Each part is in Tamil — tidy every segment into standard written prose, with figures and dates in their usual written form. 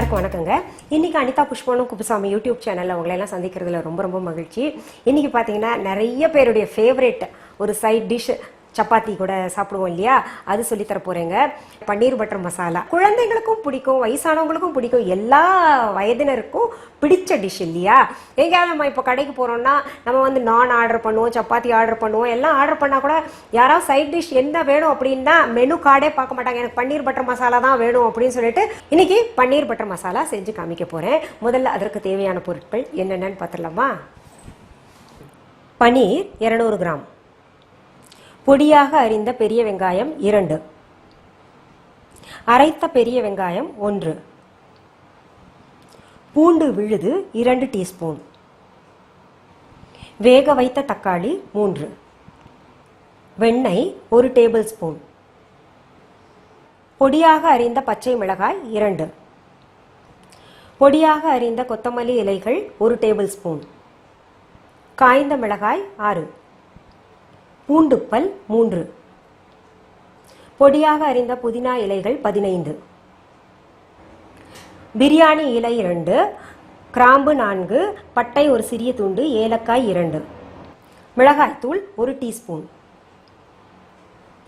எல்லாருக்கும் வணக்கங்க. இன்னைக்கு அனிதா குப்புசாமி யூடியூப் சேனல்ல உங்களை எல்லாம் சந்திக்கிறதுல ரொம்ப ரொம்ப மகிழ்ச்சி. இன்னைக்கு பாத்தீங்கன்னா நிறைய பேருடைய ஃபேவரட் ஒரு சைட் டிஷ் சப்பாத்தி கூட சாப்பிடுவோம் இல்லையா, அது சொல்லி தர போறேங்க. பன்னீர் பட்டர் மசாலா குழந்தைங்களுக்கும் பிடிக்கும், வயசானவங்களுக்கும் பிடிக்கும், எல்லா வயதினருக்கும் பிடிச்ச டிஷ் இல்லையா. எங்கேயாவது நம்ம இப்போ கடைக்கு போறோம்னா நம்ம வந்து நான் ஆர்டர் பண்ணுவோம், சப்பாத்தி ஆர்டர் பண்ணுவோம், எல்லாம் ஆர்டர் பண்ணா கூட யாராவது சைட் டிஷ் என்ன வேணும் அப்படின்னா மெனு கார்டே பார்க்க மாட்டாங்க, எனக்கு பன்னீர் பட்டர் மசாலா தான் வேணும் அப்படின்னு சொல்லிட்டு இன்னைக்கு பன்னீர் பட்டர் மசாலா செஞ்சு காமிக்க போறேன். முதல்ல அதற்கு தேவையான பொருட்கள் என்னென்னு பார்த்துடலாமா. பன்னீர் 200 கிராம், பொடியாக அரிந்த பெரிய வெங்காயம் 2, அரைத்த பெரிய வெங்காயம் 1, பூண்டு விழுது 2 டீஸ்பூன், வேக வைத்த தக்காளி 3, வெண்ணெய் 1 டேபிள் ஸ்பூன், பொடியாக அரிந்த பச்சை மிளகாய் 2, பொடியாக அரிந்த கொத்தமல்லி இலைகள் 1 டேபிள் ஸ்பூன், காய்ந்த மிளகாய் 6, பூண்டுப்பல் 3, பொடியாக அரிந்த புதினா இலைகள் 15, பிரியாணி இலை 2, கிராம்பு 4, பட்டை ஒரு சிறிய துண்டு, ஏலக்காய் 2, மிளகாய்த்தூள் 1 டீஸ்பூன்,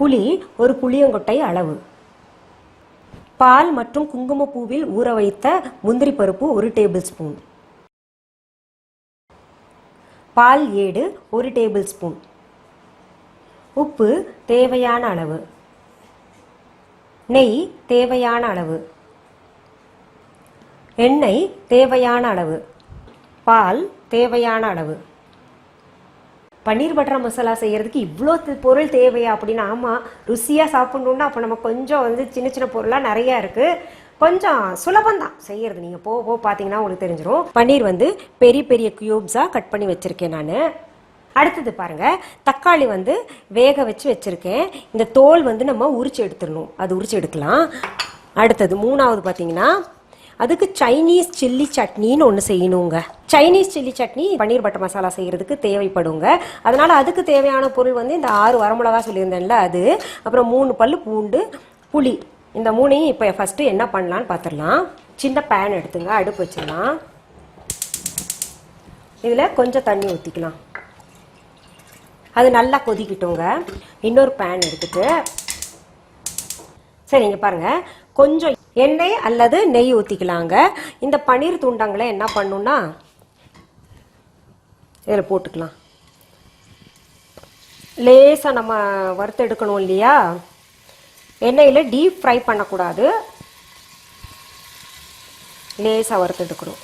புளி ஒரு புளியங்கொட்டை அளவு, பால் மற்றும் குங்குமப்பூவில் ஊற வைத்த முந்திரி பருப்பு 1 டேபிள் ஸ்பூன், பால் ஏடு 1 டேபிள் ஸ்பூன், உப்பு தேவையான அளவு, நெய் தேவையான அளவு, எண்ணெய் தேவையான அளவு, பால் தேவையான அளவு. பன்னீர் பட்டர் மசாலா செய்யறதுக்கு இவ்வளோ பொருள் தேவையா அப்படின்னா, ஆமாம், ருசியாக சாப்பிட்ணுன்னா அப்போ நம்ம கொஞ்சம் வந்து சின்ன சின்ன பொருளாக நிறையா இருக்குது, கொஞ்சம் சுலபந்தான் செய்யறது. நீங்கள் போக பார்த்தீங்கன்னா உங்களுக்கு தெரிஞ்சிடும். பன்னீர் வந்து பெரிய பெரிய க்யூப்ஸாக கட் பண்ணி வச்சுருக்கேன் நான். அடுத்தது பாருங்க, தக்காளி வந்து வேக வச்சு வச்சிருக்கேன். இந்த தோல் வந்து நம்ம உரிச்சு எடுத்துடணும், அது உரிச்சு எடுக்கலாம். அடுத்தது மூணாவது பார்த்தீங்கன்னா, அதுக்கு சைனீஸ் சில்லி சட்னின்னு ஒன்று செய்யணுங்க. சைனீஸ் சில்லி சட்னி பன்னீர் பட்டர் மசாலா செய்யறதுக்கு தேவைப்படுங்க. அதனால அதுக்கு தேவையான பொருள் வந்து இந்த 6 வரமிளகா சொல்லியிருந்தேன்ல அது, அப்புறம் 3 பல்லு பூண்டு, புளி. இந்த மூணையும் இப்போ ஃபர்ஸ்ட் என்ன பண்ணலான்னு பார்த்துடலாம். சின்ன பேன் எடுத்துங்க, அடுப்பு வச்சிடலாம். இதில் கொஞ்சம் தண்ணி ஊற்றிக்கலாம், அது நல்லா கொதிக்கிட்டோங்க. இன்னொரு பேன் எடுத்துட்டு, சரி இங்க பாருங்க, கொஞ்சம் எண்ணெய் அல்லது நெய் ஊற்றிக்கலாங்க. இந்த பன்னீர் துண்டங்களை என்ன பண்ணுன்னா இதில் போட்டுக்கலாம். லேசாக நம்ம வறுத்து எடுக்கணும் இல்லையா, எண்ணெயில் டீப் ஃப்ரை பண்ணக்கூடாது, லேசாக வறுத்து எடுக்கணும்.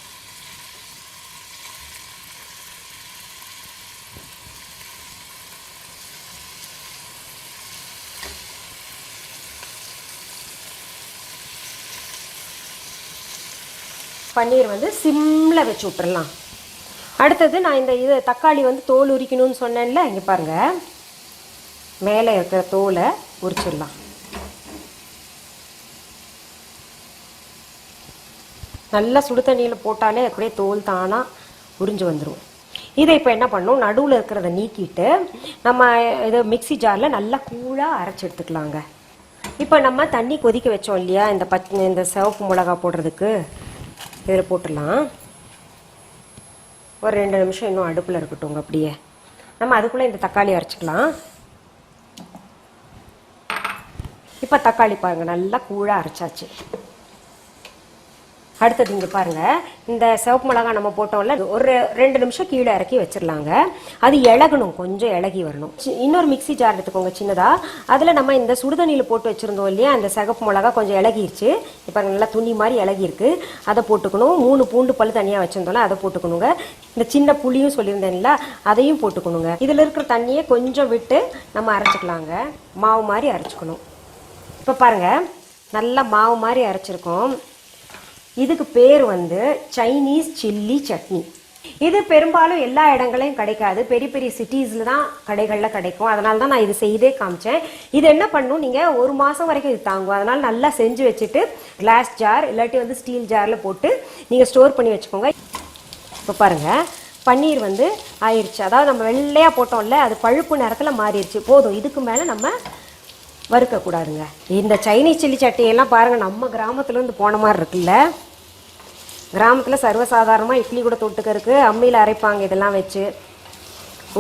பன்னீர் வந்து சிம்மில் வச்சு விட்டுறலாம். அடுத்தது நான் இது தக்காளி வந்து தோல் உரிக்கணும்னு சொன்னேன்ல, இங்கே பாருங்கள், மேலே இருக்கிற தோலை உரிச்சிடலாம். நல்லா சுடு தண்ணியில் போட்டாலே அப்படியே தோல் தானாக உறிஞ்சு வந்துடும். இதை இப்போ என்ன பண்ணணும், நடுவில் இருக்கிறத நீக்கிட்டு நம்ம இது மிக்சி ஜாரில் நல்லா கூழாக அரைச்சி எடுத்துக்கலாங்க. இப்போ நம்ம தண்ணி கொதிக்க வச்சோம் இல்லையா, இந்த சிவப்பு மிளகா போடுறதுக்கு, இதில் போட்டுடலாம். ஒரு 2 நிமிஷம் இன்னும் அடுப்பில் இருக்கட்டும். அப்படியே நம்ம அதுக்குள்ளே இந்த தக்காளி அரைச்சிக்கலாம். இப்போ தக்காளி பாருங்கள், நல்லா கூழாக அரைச்சாச்சு. அடுத்தது இங்கே பாருங்கள், இந்த சிவப்பு மிளகா நம்ம போட்டோம்ல, ஒரு 2 நிமிஷம் கீழே இறக்கி வச்சிடலாங்க. அது இலகணும், கொஞ்சம் இலகி வரணும். இன்னொரு மிக்சி ஜார் எடுத்துக்கோங்க சின்னதாக, அதில் நம்ம இந்த சுடுதண்ணியில் போட்டு வச்சுருந்தோம் இல்லையா, அந்த சிவப்பு மிளகா கொஞ்சம் இலகிருச்சு. இப்போ நல்லா துணி மாதிரி இலகிருக்கு, அதை போட்டுக்கணும். 3 பூண்டு பல் தனியாக வச்சுருந்தோம்ல, அதை போட்டுக்கணுங்க. இந்த சின்ன புளியும் சொல்லியிருந்தேன்ல, அதையும் போட்டுக்கணுங்க. இதில் இருக்கிற தண்ணியை கொஞ்சம் விட்டு நம்ம அரைச்சிக்கலாங்க, மாவு மாதிரி அரைச்சிக்கணும். இப்போ பாருங்கள், நல்லா மாவு மாதிரி அரைச்சிருக்கோம். இதுக்கு பேர் வந்து சைனீஸ் சில்லி சட்னி. இது பெரும்பாலும் எல்லா இடங்களையும் கிடைக்காது, பெரிய பெரிய சிட்டிஸில் தான் கடைகளில் கிடைக்கும். அதனால தான் நான் இது செய்தே காமிச்சேன். இது என்ன பண்ணணும், நீங்கள் 1 மாதம் வரைக்கும் இது தாங்கும். அதனால் நல்லா செஞ்சு வச்சுட்டு கிளாஸ் ஜார் இல்லாட்டி வந்து ஸ்டீல் ஜாரில் போட்டு நீங்கள் ஸ்டோர் பண்ணி வச்சுக்கோங்க. இப்போ பாருங்கள், பன்னீர் வந்து ஆயிடுச்சு. அதாவது நம்ம வெள்ளையாக போட்டோம்ல, அது பழுப்பு நேரத்தில் மாறிடுச்சு. போதும், இதுக்கு மேலே நம்ம வறுக்கக்கூடாதுங்க. இந்த சைனீஸ் சில்லி சட்னியெல்லாம் பாருங்கள், நம்ம கிராமத்துலேருந்து போன மாதிரி இருக்குல்ல. கிராமத்தில் சர்வசாதாரணமாக இட்லி கூட தொட்டுக்கிறதுக்கு அம்மியில் அரைப்பாங்க. இதெல்லாம் வச்சு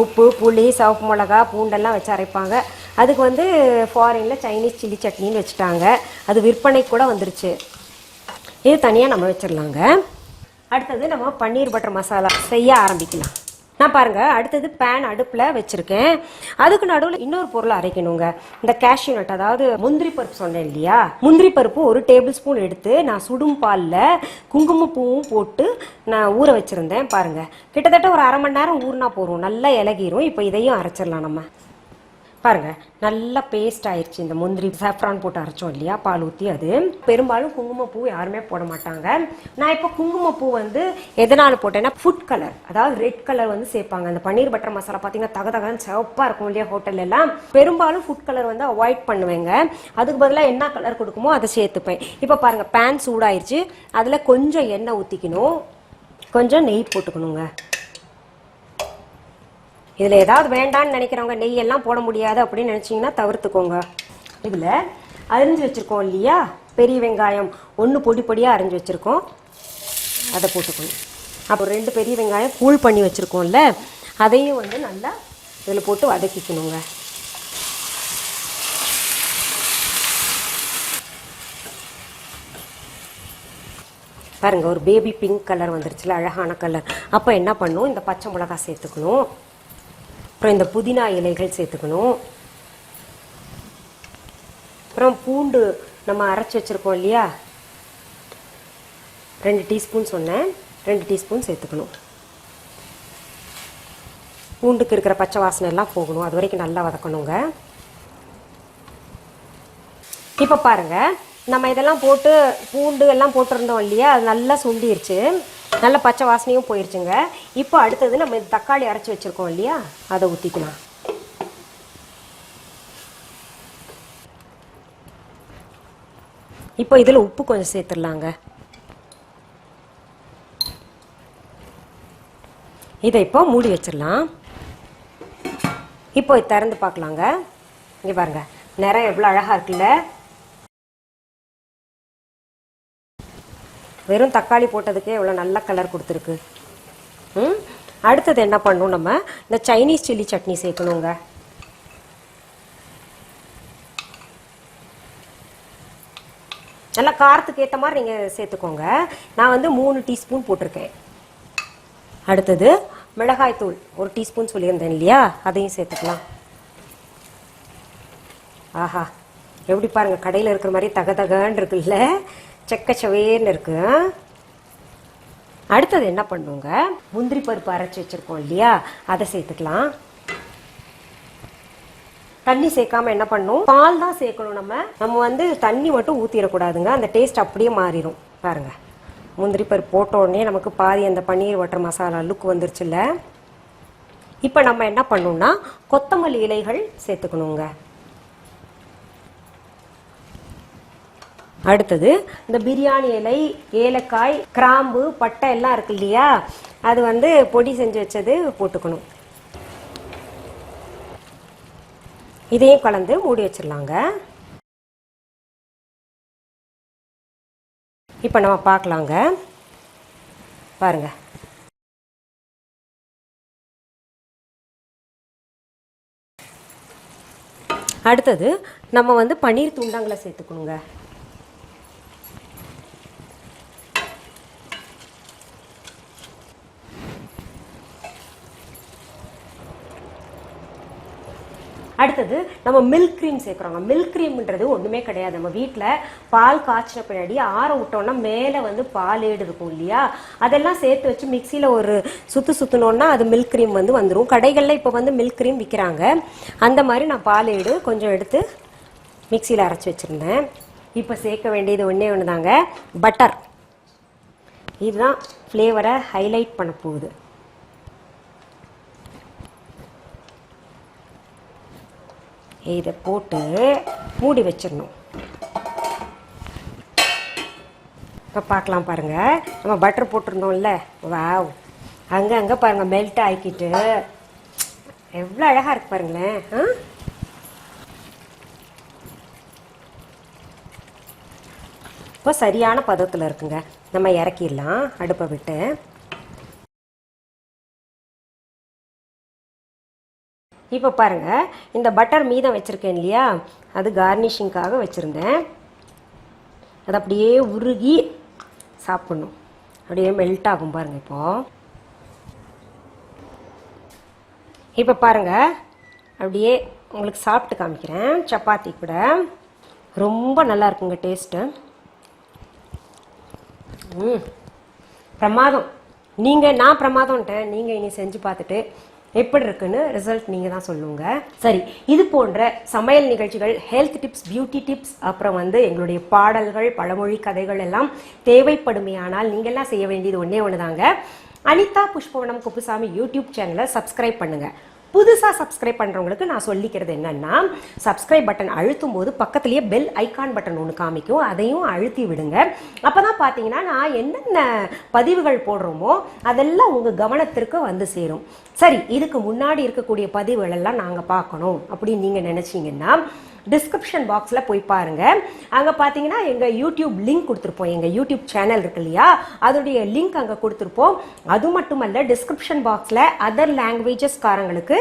உப்பு, புளி, சிவப்பு மிளகா, பூண்டெல்லாம் வச்சு அரைப்பாங்க. அதுக்கு வந்து ஃபாரினில் சைனீஸ் சில்லி சட்னின்னு வச்சுட்டாங்க. அது விற்பனைக்கு கூட வந்துருச்சு. இது தனியாக நம்ம வச்சிடலாங்க. அடுத்தது நம்ம பன்னீர் பட்டர் மசாலா செய்ய ஆரம்பிக்கலாம். நான் பாருங்கள், அடுத்தது பேன் அடுப்பில் வச்சுருக்கேன். அதுக்கு நடுவில் இன்னொரு பொருளை அரைக்கணுங்க. இந்த கேஷ்யூ நட், அதாவது முந்திரி பருப்பு சொன்னேன் இல்லையா, முந்திரி பருப்பு 1 டேபிள் ஸ்பூன் எடுத்து நான் சுடும் பாலில் குங்குமப்பூவும் போட்டு நான் ஊற வச்சுருந்தேன். பாருங்கள், கிட்டத்தட்ட ஒரு அரை மணி நேரம் ஊறினா போதும், நல்லா இலகிரும். இப்போ இதையும் அரைச்சிடலாம். நம்ம பாருங்கள், நல்லா பேஸ்ட் ஆயிடுச்சு. இந்த முந்திரி சாஃப்ரான் போட்டு அரைச்சோம் இல்லையா, பால் ஊற்றி. அது பெரும்பாலும் குங்குமப்பூ யாருமே போட மாட்டாங்க. நான் இப்போ குங்குமப்பூ வந்து எதனால் போட்டேன்னா, ஃபுட் கலர், அதாவது ரெட் கலர் வந்து சேர்ப்பாங்க. அந்த பன்னீர் பட்டர் மசாலா பார்த்தீங்கன்னா தகதகன்னு சிவப்பாக இருக்கும் இல்லையா ஹோட்டல் எல்லாம். பெரும்பாலும் ஃபுட் கலர் வந்து அவாய்ட் பண்ணுவேங்க. அதுக்கு பதிலாக என்ன கலர் கொடுக்குமோ அதை சேர்த்துப்பேன். இப்போ பாருங்கள், பேன் சூடாயிடுச்சு. அதில் கொஞ்சம் எண்ணெய் ஊற்றிக்கணும், கொஞ்சம் நெய் போட்டுக்கணுங்க. இதில் ஏதாவது வேண்டான்னு நினைக்கிறவங்க நெய்யெல்லாம் போட முடியாது அப்படின்னு நினச்சிங்கன்னா தவிர்த்துக்கோங்க. இதில் அரிஞ்சு வச்சுருக்கோம் இல்லையா பெரிய வெங்காயம், 1 பொடி பொடியாக அரிஞ்சு வச்சுருக்கோம், அதை போட்டுக்கணும். அப்புறம் 2 பெரிய வெங்காயம் கூல் பண்ணி வச்சுருக்கோம்ல, அதையும் வந்து நல்லா இதில் போட்டு வதக்கிக்கணுங்க. பாருங்கள், ஒரு பேபி பிங்க் கலர் வந்துருச்சுல, அழகான கலர். அப்போ என்ன பண்ணணும், இந்த பச்சை மிளகாய் சேர்த்துக்கணும், அப்புறம் இந்த புதினா இலைகள் சேர்த்துக்கணும், அப்புறம் பூண்டு நம்ம அரைச்சி வச்சுருக்கோம் இல்லையா, 2 டீஸ்பூன் சொன்னேன், 2 டீஸ்பூன் சேர்த்துக்கணும். பூண்டுக்கு இருக்கிற பச்சை வாசனை எல்லாம் போகணும், அது வரைக்கும் நல்லா வதக்கணுங்க. இப்போ பாருங்கள், நம்ம இதெல்லாம் போட்டு பூண்டு எல்லாம் போட்டிருந்தோம் இல்லையா, அது நல்லா சுண்டிருச்சு, நல்ல பச்சை வாசனையும் போயிடுச்சுங்க. இப்போ அடுத்தது நம்ம தக்காளி அரைச்சி வச்சுருக்கோம் இல்லையா, அதை ஊற்றிக்கலாம். இப்போ இதில் உப்பு கொஞ்சம் சேர்த்துடலாங்க. இதை இப்போ மூடி வச்சிடலாம். இப்போ திறந்து பார்க்கலாங்க. இங்கே பாருங்க, நிறம் எவ்வளோ அழகாக இருக்குல்ல. வெறும் தக்காளி போட்டதுக்கே எவ்வளோ நல்ல கலர் கொடுத்துருக்கு. அடுத்தது என்ன பண்ணணும், நம்ம இந்த சைனீஸ் சில்லி சட்னி சேர்க்கணுங்க. நல்லா காரத்துக்கு ஏற்ற மாதிரி நீங்கள் சேர்த்துக்கோங்க. நான் வந்து 3 டீஸ்பூன் போட்டிருக்கேன். அடுத்தது மிளகாய்த்தூள் 1 டீஸ்பூன் சொல்லியிருந்தேன் இல்லையா, அதையும் சேர்த்துக்கலாம். ஆஹா, எப்படி பாருங்கள், கடையில் இருக்கிற மாதிரி தகதகன்னு இருக்குல்ல, செக்கச்சவேன்னு இருக்கு. அடுத்தது என்ன பண்ணுங்க, முந்திரி பருப்பு அரைச்சி வச்சிருக்கோம் இல்லையா, அதை சேர்த்துக்கலாம். தண்ணி சேர்க்காம என்ன பண்ணும், பால் தான் சேர்க்கணும். நம்ம வந்து தண்ணி மட்டும் ஊற்றிடக்கூடாதுங்க, அந்த டேஸ்ட் அப்படியே மாறிடும். பாருங்க, முந்திரி பருப்பு போட்ட உடனே நமக்கு பாதி அந்த பன்னீர் பட்டர் மசாலா லுக் வந்துருச்சுல்ல. இப்போ நம்ம என்ன பண்ணணும்னா, கொத்தமல்லி இலைகள் சேர்த்துக்கணுங்க. அடுத்தது இந்த பிரியாணி இலை, ஏலக்காய், கிராம்பு, பட்டை எல்லாம் இருக்கு இல்லையா, அது வந்து பொடி செஞ்சு வச்சது போட்டுக்கணும். இதையும் கலந்து மூடி வச்சிடலாங்க. இப்போ நம்ம பார்க்கலாங்க. பாருங்க, அடுத்தது நம்ம வந்து பன்னீர் துண்டங்களை சேர்த்துக்கணுங்க. அடுத்தது நம்ம மில்க் க்ரீம் சேர்க்குறோங்க. மில்க் க்ரீம்ன்றது ஒன்றுமே கிடையாது. நம்ம வீட்டில் பால் காய்ச்சின பின்னாடி ஆற விட்டோம்னா மேலே வந்து பால் ஏடு இருக்கும் இல்லையா, அதெல்லாம் சேர்த்து வச்சு மிக்சியில் ஒரு சுற்றுனோன்னா அது மில்க் க்ரீம் வந்து வந்துடும். கடைகளில் இப்போ வந்து மில்க் க்ரீம் விற்கிறாங்க. அந்த மாதிரி நான் பால் ஏடு கொஞ்சம் எடுத்து மிக்சியில் அரைச்சி வச்சுருந்தேன். இப்போ சேர்க்க வேண்டியது ஒன்றே ஒன்று தாங்க, பட்டர். இதுதான் ஃப்ளேவரை ஹைலைட் பண்ண போகுது. இதை போட்டு மூடி வச்சிடணும். இப்போ பார்க்கலாம் பாருங்கள், நம்ம பட்டர் போட்டிருந்தோம்ல, வாவ், அங்கே பாருங்கள் மெல்ட் ஆகிக்கிட்டு எவ்வளோ அழகாக இருக்கு பாருங்களேன். இப்போ சரியான பதத்தில் இருக்குங்க. நம்ம இறக்கிடலாம் அடுப்பை விட்டு. இப்போ பாருங்க, இந்த பட்டர் மீதம் வச்சிருக்கேன் இல்லையா, அது கார்னிஷிங்காக வச்சிருந்தேன். அது அப்படியே உருகி சாப்பிடணும், அப்படியே மெல்ட் ஆகும் பாருங்க. இப்போ பாருங்க, அப்படியே உங்களுக்கு சாப்பிட்டு காமிக்கிறேன். சப்பாத்தி கூட ரொம்ப நல்லா இருக்குங்க டேஸ்ட்டு. பிரமாதம். நான் பிரமாதம்ட்டேன். நீங்கள் இனி செஞ்சு பார்த்துட்டு எப்படி இருக்குன்னு ரிசல்ட் நீங்கள் தான் சொல்லுங்க. சரி, இது போன்ற சமையல் நிகழ்ச்சிகள், ஹெல்த் டிப்ஸ், பியூட்டி டிப்ஸ், அப்புறம் எங்களுடைய பாடல்கள், பழமொழி கதைகள் எல்லாம் தேவைப்படுமையானால் நீங்கள் எல்லாம் செய்ய வேண்டியது ஒன்றே ஒன்று தாங்க. அனிதா புஷ்பவனம் குப்புசாமி யூடியூப் சேனலை சப்ஸ்கிரைப் பண்ணுங்க. புதுசாக சப்ஸ்கிரைப் பண்ணுறவங்களுக்கு நான் சொல்லிக்கிறது என்னன்னா, சப்ஸ்கிரைப் பட்டன் அழுத்தும் போது பக்கத்துலேயே பெல் ஐக்கான் பட்டன் ஒன்று காமிக்கும், அதையும் அழுத்தி விடுங்க. அப்போ தான் பார்த்தீங்கன்னா நான் என்னென்ன பதிவுகள் போடுறோமோ அதெல்லாம் உங்கள் கவனத்திற்கு வந்து சேரும். சரி, இதுக்கு முன்னாடி இருக்கக்கூடிய பதிவுகள் எல்லாம் நாங்கள் பார்க்கணும் அப்படின்னு நீங்கள் நினச்சிங்கன்னா டிஸ்கிரிப்ஷன் பாக்ஸில் போய் பாருங்க. அங்கே பார்த்தீங்கன்னா எங்கள் யூடியூப் லிங்க் கொடுத்துருப்போம். எங்கள் யூடியூப் சேனல் இருக்கு இல்லையா, அதோடைய லிங்க் அங்கே கொடுத்துருப்போம். அது மட்டுமல்ல, டிஸ்கிரிப்ஷன் பாக்ஸில் அதர் லாங்குவேஜஸ் காரங்களுக்கு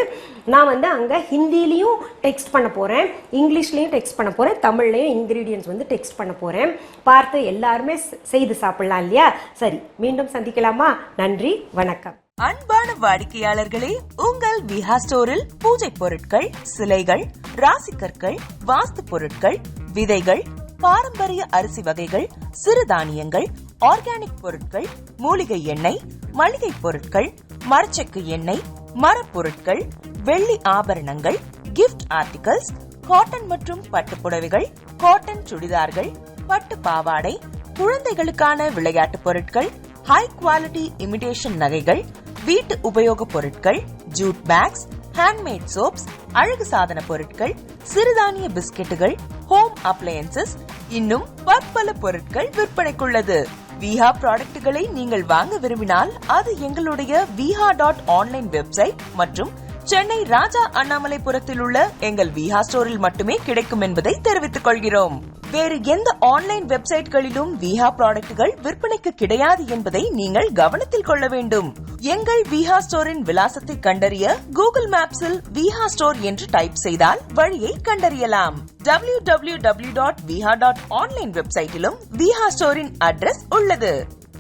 நான் அங்கே ஹிந்திலையும் டெக்ஸ்ட் பண்ண போகிறேன், இங்கிலீஷ்லையும் டெக்ஸ்ட் பண்ண போகிறேன், தமிழ்லையும் இன்கிரீடியன்ஸ் டெக்ஸ்ட் பண்ண போகிறேன். பார்த்து எல்லாருமே செய்து சாப்பிடலாம் இல்லையா. சரி, மீண்டும் சந்திக்கலாமா? நன்றி, வணக்கம். அன்பான வாடிக்கையாளர்களே, உங்கள் விஹா ஸ்டோரில் பூஜை பொருட்கள், சிலைகள், ராசிக்கற்கள், வாஸ்து பொருட்கள், விதைகள், பாரம்பரிய அரிசி வகைகள், சிறுதானியங்கள், ஆர்கானிக் பொருட்கள், மூலிகை எண்ணெய், மளிகை பொருட்கள், மரச்செக்கு எண்ணெய், மரப்பொருட்கள், வெள்ளி ஆபரணங்கள், கிஃப்ட் ஆர்டிகல்ஸ், காட்டன் மற்றும் பட்டு புடவைகள், காட்டன் சுடிதார்கள், பட்டு பாவாடை, குழந்தைகளுக்கான விளையாட்டு பொருட்கள், ஹை குவாலிட்டி இமிடேஷன் நகைகள், வீட்டு உபயோக பொருட்கள், ஜூட் பேக்ஸ், ஹேண்ட்மேட் சோப்ஸ், அழகு சாதன பொருட்கள், சிறுதானிய பிஸ்கெட்டுகள், ஹோம் அப்ளையன்சஸ், இன்னும் பற்பல பொருட்கள் விற்பனைக்குள்ளது. விஹா ப்ராடக்ட்களை நீங்கள் வாங்க விரும்பினால் அது எங்களுடைய viha.online வெப்சைட் மற்றும் சென்னை ராஜா அண்ணாமலைபுரத்தில் உள்ள எங்கள் விஹா ஸ்டோரில் மட்டுமே கிடைக்கும் என்பதை தெரிவித்துக் கொள்கிறோம். வேறு எந்த ஆன்லைன் வெப்சைட்களிலும் விஹா ப்ராடக்ட்கள் விற்பனைக்கு கிடையாது என்பதை நீங்கள் கவனத்தில் கொள்ள வேண்டும். எங்கள் விஹா ஸ்டோரின் விலாசத்தை கண்டறிய கூகுள் மேப்ஸில் விஹா ஸ்டோர் என்று டைப் செய்தால் வழியை கண்டறியலாம். www.viha.online வெப்சைட்டிலும் விஹா ஸ்டோரின் அட்ரஸ் உள்ளது.